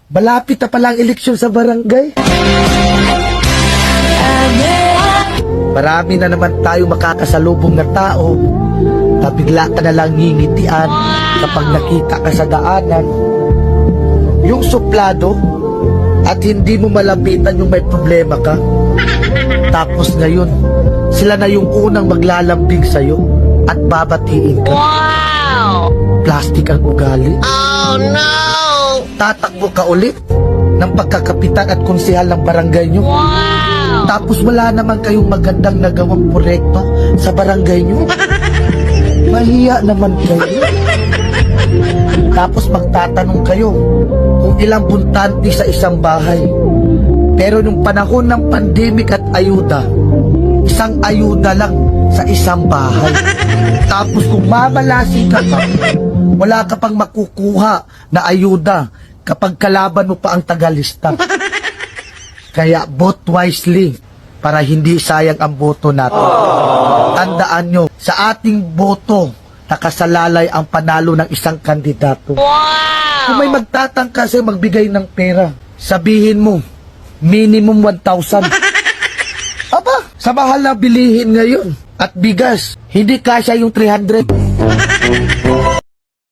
Malapit na palang eleksyon sa barangay. Marami na naman tayo makakasalubong na tao na bigla ka na lang ngingitian kapag nakita ka sa daanan. Yung suplado at hindi mo malapitan yung may problema ka. Tapos ngayon, sila na yung unang maglalambing sa'yo at babatiin ka. Wow! Plastic ang ugali. Oh no! Tatakbo ka ulit ng pagkakapitan at konsehal ng barangay nyo. Wow! Tapos wala naman kayong magandang nagawang proyekto sa barangay nyo. Mahiya naman kayo. Tapos magtatanong kayo kung ilang buntante sa isang bahay. Pero nung panahon ng pandemic at ayuda, isang ayuda lang sa isang bahay. Tapos kung mamalasin ka pa, wala ka pang makukuha na ayuda kapag kalaban mo pa ang tagalista. Kaya vote wisely para hindi sayang ang boto natin. Tandaan nyo, sa ating boto, nakasalalay ang panalo ng isang kandidato. Wow! Kung may magtatangka sa'yo magbigay ng pera, sabihin mo, minimum 1,000. Aba, sa mahal na bilihin ngayon at bigas, hindi kasya yung 300.